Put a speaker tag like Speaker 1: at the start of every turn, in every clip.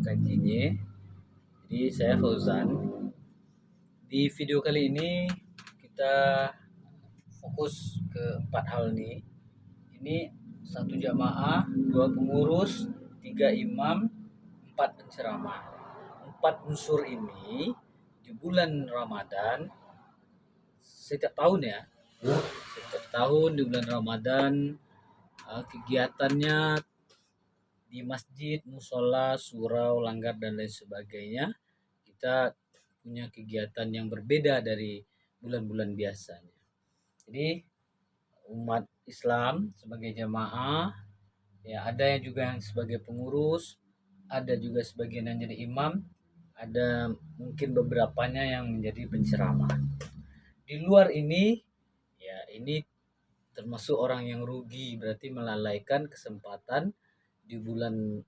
Speaker 1: KJY. Jadi saya Fauzan. Di video kali ini kita fokus ke 4 hal nih. Ini 1 jamaah, 2 pengurus, 3 imam, 4 penceramah. 4 unsur ini di bulan Ramadan setiap tahun ya. Setiap tahun di bulan Ramadan kegiatannya di masjid, musola, surau, langgar dan lain sebagainya. Kita punya kegiatan yang berbeda dari bulan-bulan biasanya. Jadi umat Islam sebagai jamaah, ya ada yang juga yang sebagai pengurus, ada juga sebagian yang jadi imam, ada mungkin beberapanya yang menjadi penceramah. Di luar ini, ya ini termasuk orang yang rugi, berarti melalaikan kesempatan di bulan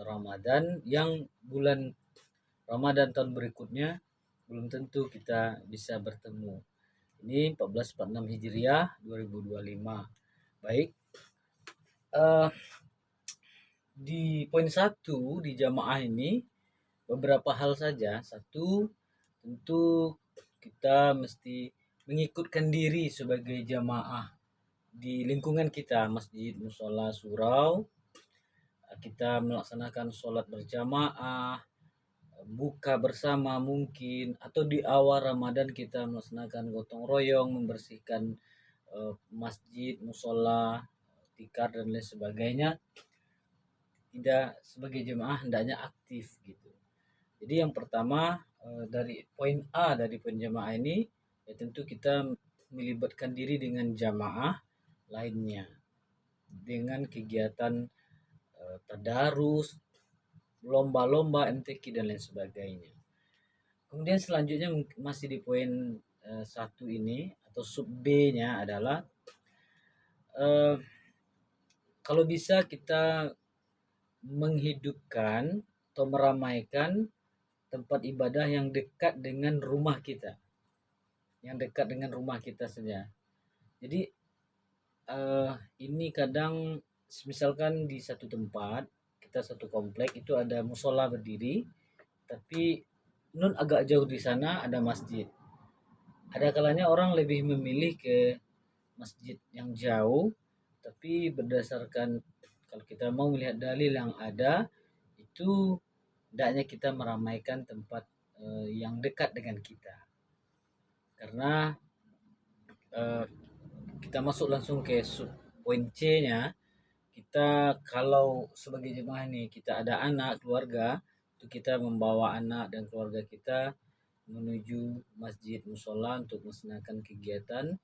Speaker 1: Ramadan, yang bulan Ramadan tahun berikutnya belum tentu kita bisa bertemu. Ini 1446 Hijriah 2025. Baik, di poin 1 di jamaah ini beberapa hal saja. Satu, tentu kita mesti mengikutkan diri sebagai jamaah di lingkungan kita, masjid, musola, surau. Kita melaksanakan sholat berjamaah, buka bersama mungkin, atau di awal Ramadan kita melaksanakan gotong royong, membersihkan masjid, musola, tikar dan lain sebagainya. Tidak, sebagai jemaah hendaknya aktif gitu. Jadi yang pertama dari poin A dari poin jamaah ini, ya tentu kita melibatkan diri dengan jamaah lainnya dengan kegiatan tadarus, lomba-lomba, MTQ dan lain sebagainya. Kemudian selanjutnya masih di poin 1 ini atau sub B-nya adalah kalau bisa kita menghidupkan atau meramaikan tempat ibadah yang dekat dengan rumah kita. Yang dekat dengan rumah kita saja. Jadi ini kadang misalkan di satu tempat, kita satu komplek itu ada musola berdiri, tapi nun agak jauh di sana ada masjid. Ada kalanya orang lebih memilih ke masjid yang jauh, tapi berdasarkan kalau kita mau melihat dalil yang ada, itu hendaknya kita meramaikan tempat yang dekat dengan kita. Karena kita masuk langsung ke poin C-nya. Kita kalau sebagai jemaah ini kita ada anak, keluarga, itu kita membawa anak dan keluarga kita menuju masjid musola untuk melaksanakan kegiatan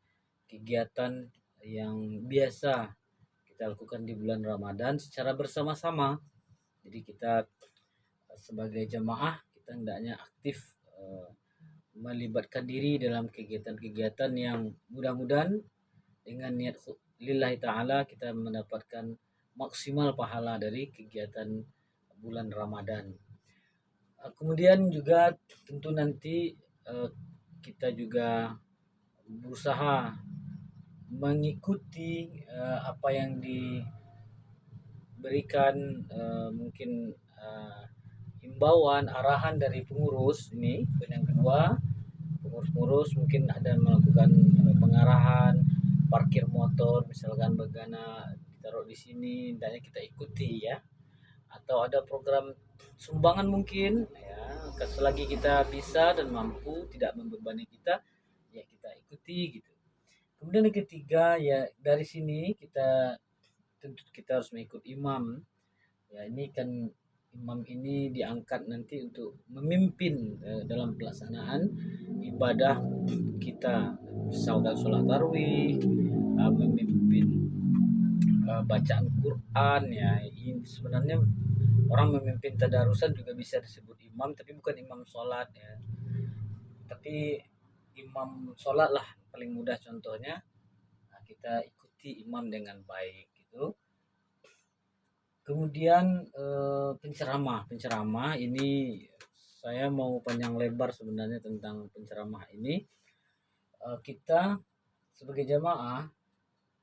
Speaker 1: yang biasa kita lakukan di bulan Ramadan secara bersama-sama. Jadi kita sebagai jemaah kita hendaknya aktif melibatkan diri dalam kegiatan-kegiatan yang mudah-mudahan dengan niat lillahi ta'ala kita mendapatkan maksimal pahala dari kegiatan bulan Ramadan. Kemudian juga tentu nanti kita juga berusaha mengikuti apa yang diberikan mungkin himbauan, arahan dari pengurus ini. Dan yang kedua, pengurus-pengurus mungkin ada melakukan pengarahan parkir motor, misalkan bagana ditaruh di sini, hendaknya kita ikuti ya. Atau ada program sumbangan mungkin ya, selagi kita bisa dan mampu, tidak membebani kita, ya kita ikuti gitu. Kemudian yang ketiga, ya dari sini kita tentu kita harus mengikut imam. Ya ini kan imam ini diangkat nanti untuk memimpin dalam pelaksanaan ibadah kita, misalkan sholat tarawih, memimpin bacaan Quran ya. Ini sebenarnya orang memimpin tadarusan juga bisa disebut imam, tapi bukan imam sholat ya, tapi imam sholat lah paling mudah contohnya. Nah, kita ikuti imam dengan baik gitu. Kemudian penceramah ini saya mau panjang lebar sebenarnya tentang penceramah ini. Kita sebagai jamaah,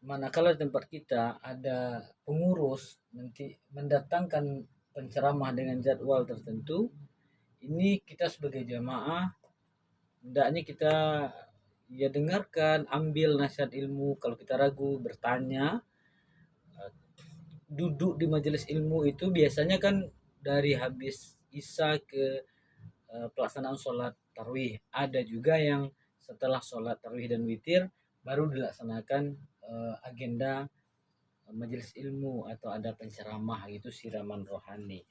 Speaker 1: manakala di tempat kita ada pengurus nanti mendatangkan penceramah dengan jadwal tertentu, ini kita sebagai jamaah hendaknya kita ya dengarkan, ambil nasihat ilmu. Kalau kita ragu, bertanya. Duduk di majelis ilmu itu biasanya kan dari habis isya ke pelaksanaan sholat tarwih. Ada juga yang setelah sholat tarwih dan witir baru dilaksanakan agenda majelis ilmu atau ada penceramah, itu siraman rohani.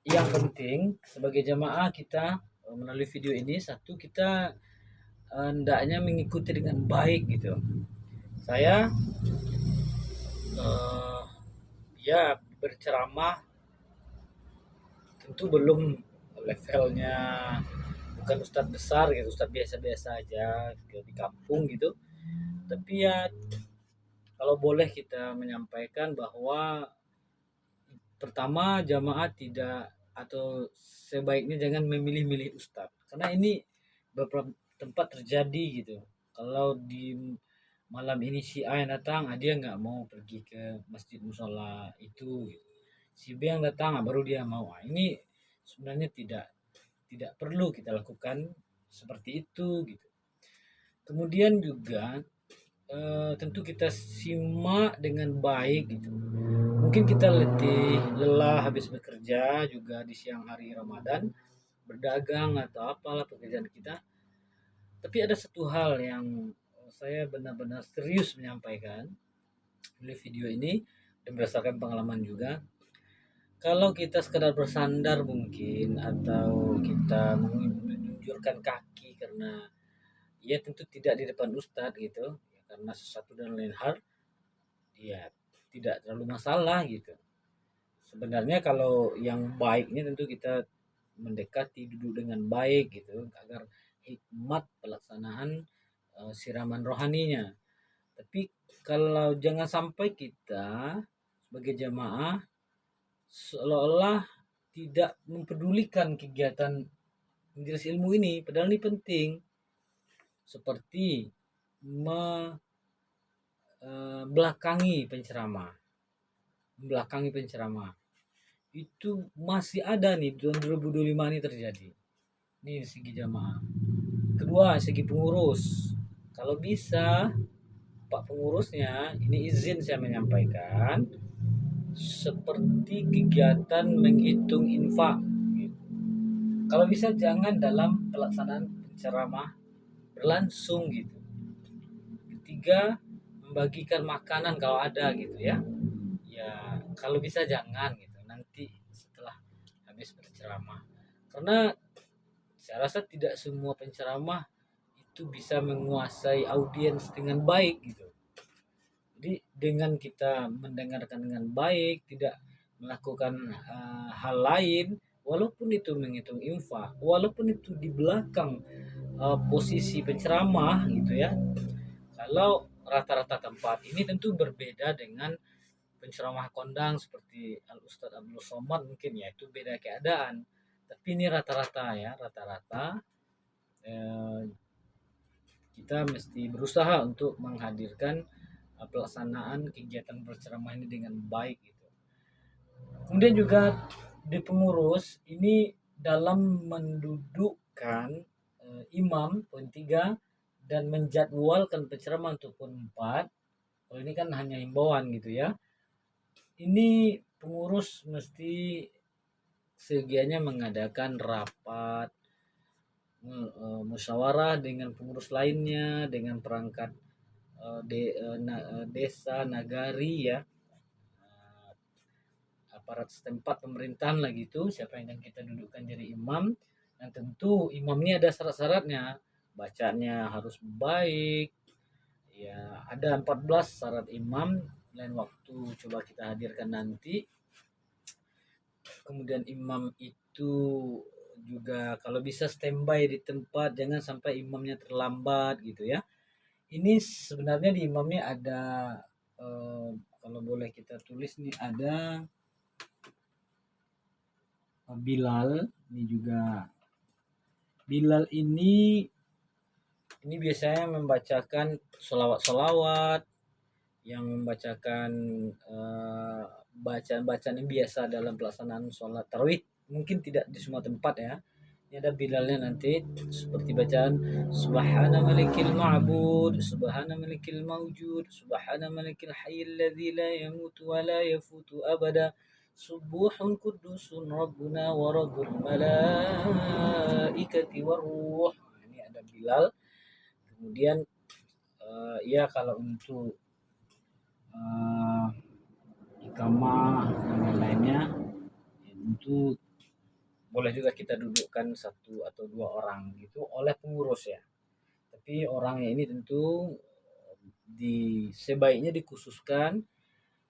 Speaker 1: Yang penting sebagai jamaah kita melalui video ini, satu, kita hendaknya mengikuti dengan baik gitu. Saya ya berceramah tentu belum levelnya, bukan ustadz besar gitu, ustadz biasa-biasa aja gitu, di kampung gitu. Tapi ya kalau boleh kita menyampaikan bahwa pertama, jamaah tidak, atau sebaiknya jangan memilih-milih ustadz, karena ini beberapa tempat terjadi gitu. Kalau di malam ini si A yang datang, dia nggak mau pergi ke masjid musola itu gitu. Si B yang datang, baru dia mau. Ini sebenarnya tidak perlu kita lakukan seperti itu gitu. Kemudian juga tentu kita simak dengan baik gitu. Mungkin kita letih, lelah habis bekerja juga di siang hari Ramadan, berdagang atau apalah pekerjaan kita. Tapi ada satu hal yang saya benar-benar serius menyampaikan di video ini dan berdasarkan pengalaman juga. Kalau kita sekedar bersandar mungkin, atau kita menunjukkan kaki karena ya tentu tidak di depan ustadz gitu, ya, karena sesuatu dan lain hal, ya tidak terlalu masalah gitu. Sebenarnya kalau yang baiknya tentu kita mendekati, duduk dengan baik gitu, agar hikmat pelaksanaan siraman rohaninya. Tapi kalau jangan sampai kita sebagai jamaah seolah-olah tidak mempedulikan kegiatan majelis ilmu ini, padahal ini penting. Seperti belakangi penceramah itu masih ada nih, tahun 2025 ini terjadi. Ini segi jamaah. Kedua, segi pengurus. Kalau bisa Pak pengurusnya, ini izin saya menyampaikan, seperti kegiatan menghitung infak gitu. Kalau bisa jangan dalam pelaksanaan penceramah berlangsung gitu. Ketiga, membagikan makanan kalau ada gitu ya. Ya kalau bisa jangan gitu, nanti setelah habis berceramah. Karena saya rasa tidak semua penceramah itu bisa menguasai audiens dengan baik gitu. Jadi dengan kita mendengarkan dengan baik, tidak melakukan hal lain, walaupun itu menghitung infak, walaupun itu di belakang posisi penceramah gitu ya. Kalau rata-rata tempat ini tentu berbeda dengan penceramah kondang seperti Al Ustadz Abdul Somad, mungkin ya itu beda keadaan. Tapi ini rata-rata ya, rata-rata eh, kita mesti berusaha untuk menghadirkan pelaksanaan kegiatan berceramah ini dengan baik gitu. Kemudian juga di pengurus ini dalam mendudukkan imam, poin 3, dan menjadwalkan penceramah untuk poin 4. Kalau ini kan hanya himbauan gitu ya. Ini pengurus mesti segianya mengadakan rapat musyawarah dengan pengurus lainnya, dengan perangkat desa, nagari ya, aparat setempat pemerintahan lah gitu, siapa yang kita dudukkan jadi imam. Dan tentu imam ini ada syarat-syaratnya, bacanya harus baik ya, ada 14 syarat imam, lain waktu coba kita hadirkan nanti. Kemudian imam itu juga kalau bisa standby di tempat, jangan sampai imamnya terlambat gitu ya. Ini sebenarnya di imamnya ada kalau boleh kita tulis nih, ada Bilal. Ini juga Bilal ini biasanya membacakan solawat-solawat, yang membacakan bacaan-bacaan yang biasa dalam pelaksanaan sholat tarawih, mungkin tidak di semua tempat ya. Ini ada bilalnya nanti seperti bacaan subhana malikil ma'bud, subhana malikil mawjud, subhana malikil hayyil ladzi la yamutu wa la yafutu abada, subuhun kudusun rabbuna wa rabbul malaikati waruh. Ini ada Bilal. Kemudian ya kalau untuk uh, ikamah dan lain-lainnya ya tentu boleh juga kita dudukkan satu atau dua orang gitu oleh pengurus ya. Tapi orangnya ini tentu sebaiknya dikhususkan,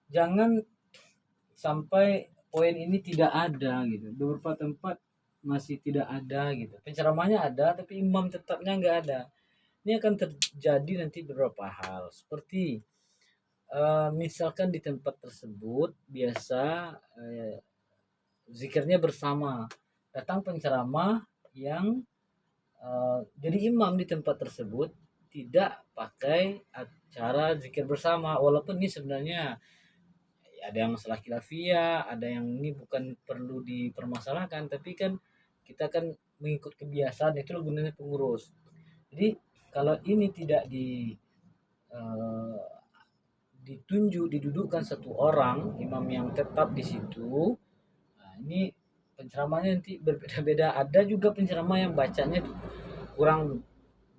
Speaker 1: jangan sampai poin ini tidak ada gitu. Beberapa tempat masih tidak ada gitu. Penceramahnya ada tapi imam tetapnya nggak ada. Ini akan terjadi nanti beberapa hal seperti misalkan di tempat tersebut biasa zikirnya bersama, datang penceramah yang jadi imam di tempat tersebut tidak pakai acara zikir bersama, walaupun ini sebenarnya ada yang masalah khilafiyah, ada yang ini bukan perlu dipermasalahkan, tapi kan kita kan mengikut kebiasaan, itu gunanya pengurus. Jadi kalau ini tidak eh, didudukkan satu orang imam yang tetap di situ, nah ini penceramahnya nanti berbeda-beda. Ada juga penceramah yang bacanya kurang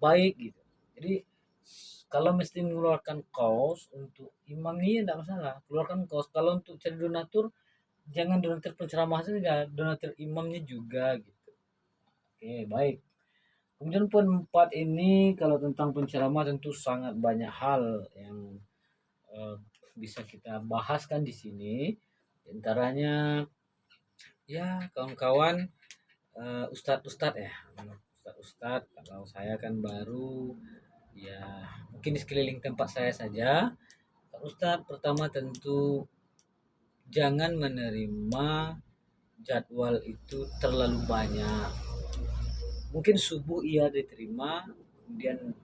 Speaker 1: baik gitu. Jadi kalau mesti mengeluarkan kaos untuk imam ini tidak masalah, keluarkan kaos. Kalau untuk cari donatur, jangan donatur penceramah saja, donatur imamnya juga gitu. Oke, baik. Kemudian poin 4 ini kalau tentang penceramah tentu sangat banyak hal yang eh, bisa kita bahaskan di sini. Di antaranya ya kawan-kawan, ustadz-ustadz ya. Ustadz-ustadz, kalau saya kan baru ya mungkin di sekeliling tempat saya saja. Ustadz pertama tentu jangan menerima jadwal itu terlalu banyak. Mungkin subuh ia diterima, kemudian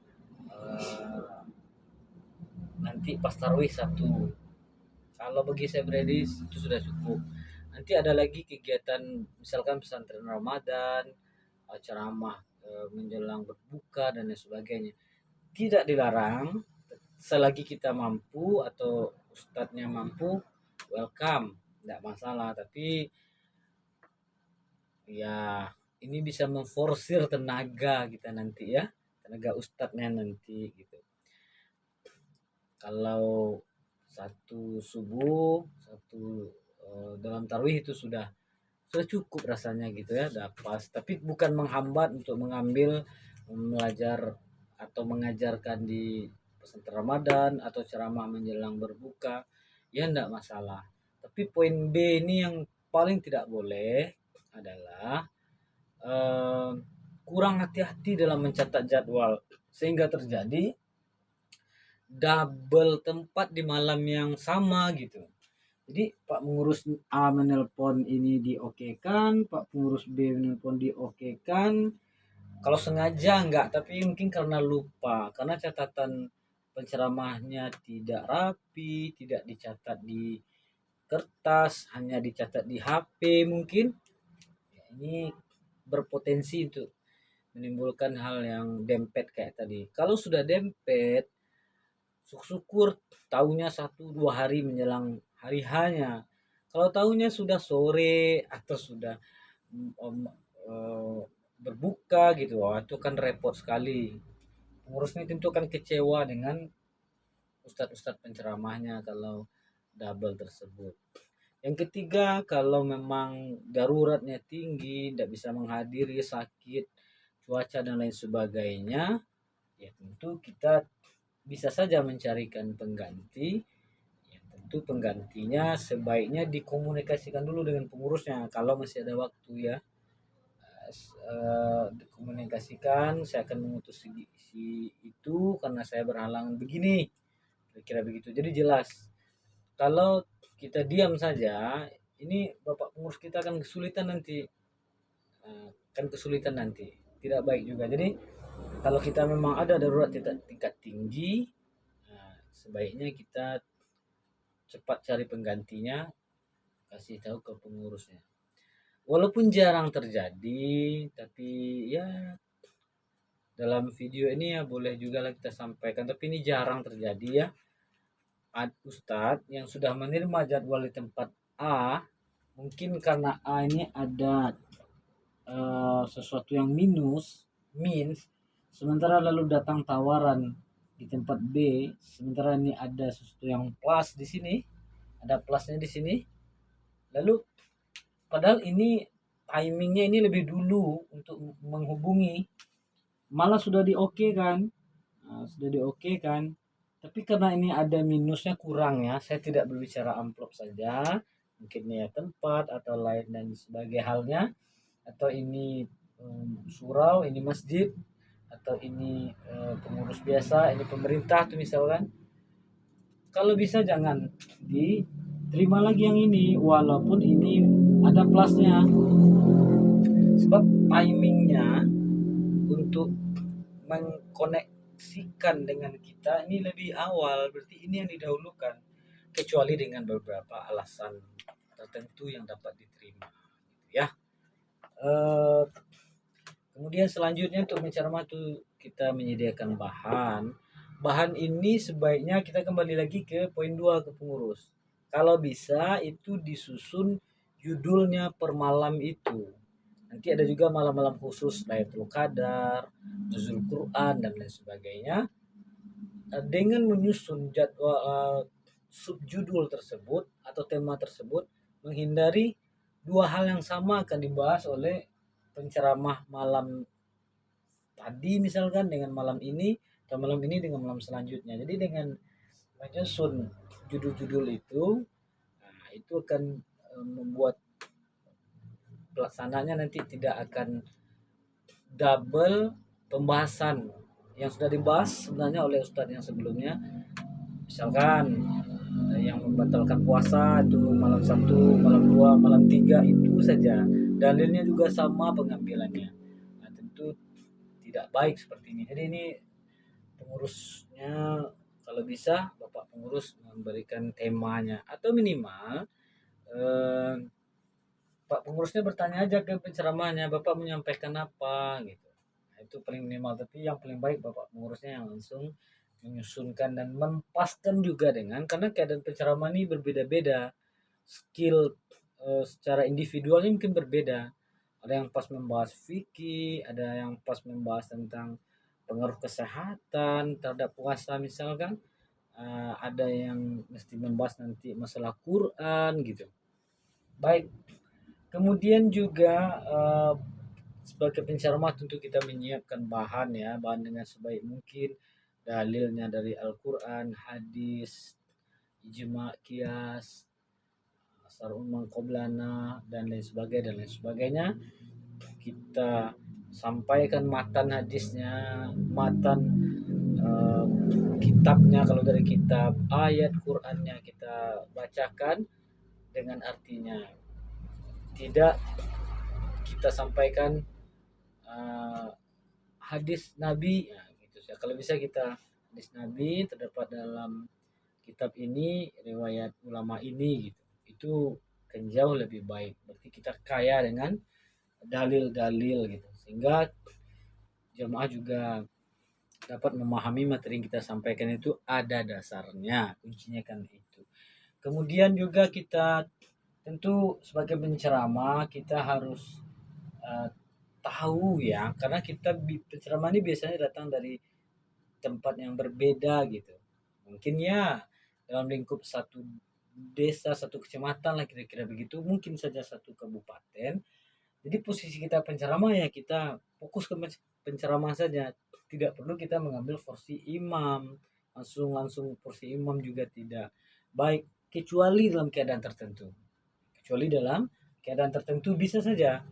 Speaker 1: eh, nanti pas tarawih satu. Kalau bagi saya pribadi itu sudah cukup. Nanti ada lagi kegiatan misalkan pesantren Ramadan, ceramah menjelang berbuka dan lain sebagainya. Tidak dilarang selagi kita mampu atau ustadznya mampu, welcome, tidak masalah. Tapi ya ini bisa memforsir tenaga kita nanti ya, tenaga ustadznya nanti gitu. Kalau satu subuh, satu dalam tarawih itu sudah cukup rasanya gitu ya, udah pas. Tapi bukan menghambat untuk mengambil belajar atau mengajarkan di pesantren Ramadan atau ceramah menjelang berbuka, ya enggak masalah. Tapi poin B ini yang paling tidak boleh adalah eh, kurang hati-hati dalam mencatat jadwal sehingga terjadi double tempat di malam yang sama gitu. Jadi Pak pengurus A menelpon ini diokekan, Pak pengurus B menelpon diokekan. Kalau sengaja enggak, tapi mungkin karena lupa, karena catatan penceramahnya tidak rapi, tidak dicatat di kertas, hanya dicatat di HP mungkin. Ya, ini berpotensi untuk menimbulkan hal yang dempet kayak tadi. Kalau sudah dempet, syukur tahunya 1-2 hari menjelang hari hanya. Kalau tahunya sudah sore atau sudah um, uh, berbuka gitu, wah itu kan repot sekali. Pengurusnya tentu kan kecewa dengan ustadz-ustadz penceramahnya kalau double tersebut. Yang ketiga, kalau memang daruratnya tinggi, tidak bisa menghadiri, sakit, cuaca dan lain sebagainya, ya tentu kita bisa saja mencarikan pengganti. Ya, tentu penggantinya sebaiknya dikomunikasikan dulu dengan pengurusnya kalau masih ada waktu ya. Dikomunikasikan, saya akan mengutus si itu karena saya berhalangan begini, kira-kira begitu. Jadi jelas. Kalau kita diam saja, ini bapak pengurus kita akan kesulitan nanti, tidak baik juga. Jadi kalau kita memang ada darurat tingkat tinggi, sebaiknya kita cepat cari penggantinya kasih tahu ke pengurusnya. Walaupun jarang terjadi, tapi ya dalam video ini ya boleh juga lah kita sampaikan, tapi ini jarang terjadi ya. Ustadz yang sudah menerima jadwal di tempat A, mungkin karena A ini ada sesuatu yang means, sementara lalu datang tawaran di tempat B, sementara ini ada sesuatu yang plus di sini, ada plusnya di sini, lalu padahal ini timingnya ini lebih dulu untuk menghubungi, malah sudah di oke kan. Nah, sudah di oke kan, tapi karena ini ada minusnya kurang ya, saya tidak berbicara amplop saja, mungkin ya tempat atau lain dan sebagai halnya, atau ini surau, ini masjid, atau ini pengurus biasa, ini pemerintah tuh misalkan. Kalau bisa jangan diterima lagi yang ini, walaupun ini ada plusnya, sebab timingnya untuk mengkoneksikan dengan kita ini lebih awal, berarti ini yang didahulukan, kecuali dengan beberapa alasan tertentu yang dapat diterima ya. Kemudian selanjutnya untuk mencermah itu kita menyediakan bahan ini sebaiknya kita kembali lagi ke poin 2 ke pengurus, kalau bisa itu disusun judulnya per malam itu. Nanti ada juga malam-malam khusus Lailatul Qadar, Nuzul Quran dan lain sebagainya. Dengan menyusun jadwal subjudul tersebut atau tema tersebut, menghindari dua hal yang sama akan dibahas oleh penceramah malam tadi misalkan dengan malam ini, atau malam ini dengan malam selanjutnya. Jadi dengan menyusun judul-judul itu, nah, itu akan membuat pelaksananya nanti tidak akan double pembahasan yang sudah dibahas sebenarnya oleh ustadz yang sebelumnya. Misalkan yang membatalkan puasa itu malam 1, malam 2, malam 3 itu saja. Dalilnya juga sama pengambilannya. Nah, tentu tidak baik seperti ini. Jadi ini pengurusnya kalau bisa Bapak pengurus memberikan temanya, atau minimal Pak pengurusnya bertanya aja ke penceramahnya, Bapak menyampaikan apa gitu. Nah, itu paling minimal, tapi yang paling baik Bapak pengurusnya yang langsung menyusunkan dan mempaskan juga dengan, karena keadaan penceramah ini berbeda-beda, skill secara individualnya mungkin berbeda. Ada yang pas membahas fikih, ada yang pas membahas tentang pengaruh kesehatan terhadap puasa misalkan, ada yang mesti membahas nanti masalah Quran gitu. Baik, kemudian juga sebagai pencermah tentu kita menyiapkan bahan ya, bahan dengan sebaik mungkin, dalilnya dari Al-Quran, hadis, ijma, kias, sarun mangkoblana dan lain sebagainya dan lain sebagainya. Kita sampaikan matan hadisnya, matan kitabnya, kalau dari kitab, ayat Qurannya kita bacakan dengan artinya. Tidak kita sampaikan hadis Nabi ya, gitu ya. Kalau bisa kita hadis Nabi terdapat dalam kitab ini, riwayat ulama ini gitu. Itu kan jauh lebih baik. Berarti kita kaya dengan dalil-dalil gitu. Sehingga jemaah juga dapat memahami materi yang kita sampaikan itu ada dasarnya. Kuncinya kan itu. Kemudian juga kita tentu sebagai penceramah kita harus tahu ya, karena kita penceramah ini biasanya datang dari tempat yang berbeda gitu. Mungkin ya dalam lingkup satu desa, satu kecamatan lah kira-kira begitu, mungkin saja satu kabupaten. Jadi posisi kita penceramah ya kita fokus ke penceramah saja, tidak perlu kita mengambil porsi imam, langsung porsi imam juga tidak baik, kecuali dalam keadaan tertentu. Kecuali dalam keadaan tertentu bisa saja.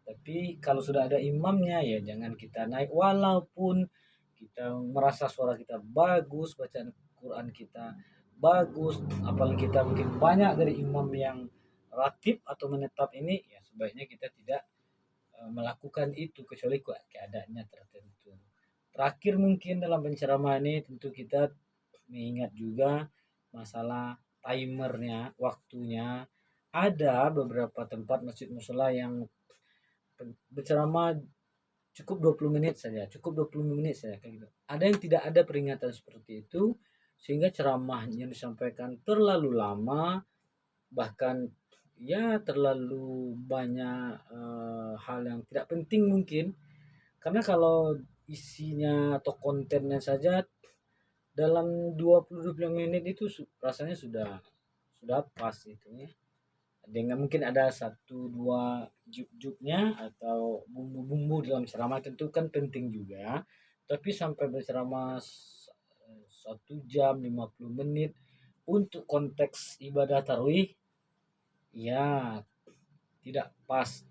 Speaker 1: Tapi kalau sudah ada imamnya ya jangan kita naik, walaupun kita merasa suara kita bagus, bacaan Quran kita bagus, apalagi kita mungkin banyak dari imam yang ratib atau menetap ini, ya sebaiknya kita tidak melakukan itu kecuali keadaannya tertentu. Terakhir mungkin dalam penceramah ini tentu kita mengingat juga masalah timernya, waktunya. ada beberapa tempat masjid mushola yang berceramah cukup 20 menit saja, cukup 20 menit saja kayak gitu. Ada yang tidak ada peringatan seperti itu, sehingga ceramah yang disampaikan terlalu lama, bahkan ya terlalu banyak hal yang tidak penting mungkin. Karena kalau isinya atau kontennya saja dalam 20-25 menit itu rasanya sudah pas itu ya. Dengan mungkin ada satu dua juk-juknya atau bumbu-bumbu dalam ceramah, tentu kan penting juga, tapi sampai berceramah 1 jam 50 menit untuk konteks ibadah tarawih ya tidak pas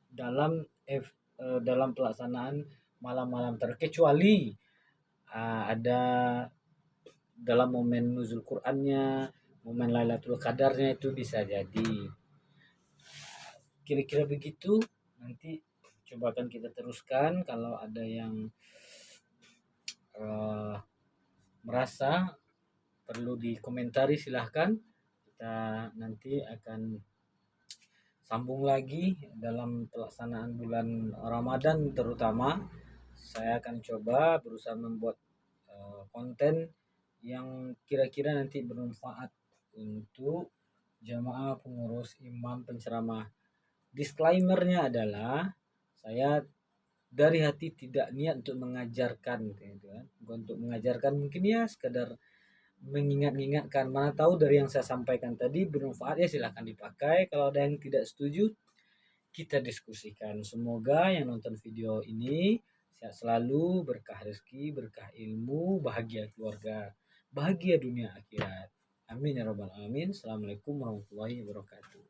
Speaker 1: dalam dalam pelaksanaan malam-malam terkecuali ada dalam momen nuzul Qur'annya, momen Lailatul Qadarnya, itu bisa jadi. Kira-kira begitu. Nanti coba akan kita teruskan. Kalau ada yang merasa perlu dikomentari, silahkan. Kita nanti akan sambung lagi dalam pelaksanaan bulan Ramadan terutama. Saya akan coba berusaha membuat konten yang kira-kira nanti bermanfaat untuk jamaah, pengurus, imam, penceramah. Disclaimernya adalah saya dari hati tidak niat untuk mengajarkan gitu kan. Bukan untuk mengajarkan, mungkin ya sekedar mengingat-ingatkan. Mana tahu dari yang saya sampaikan tadi bermanfaat, ya silahkan dipakai. Kalau ada yang tidak setuju, kita diskusikan. Semoga yang nonton video ini sehat selalu, berkah rezeki, berkah ilmu, bahagia keluarga, bahagia dunia akhirat. Amin ya rabbal alamin. Assalamualaikum warahmatullahi wabarakatuh.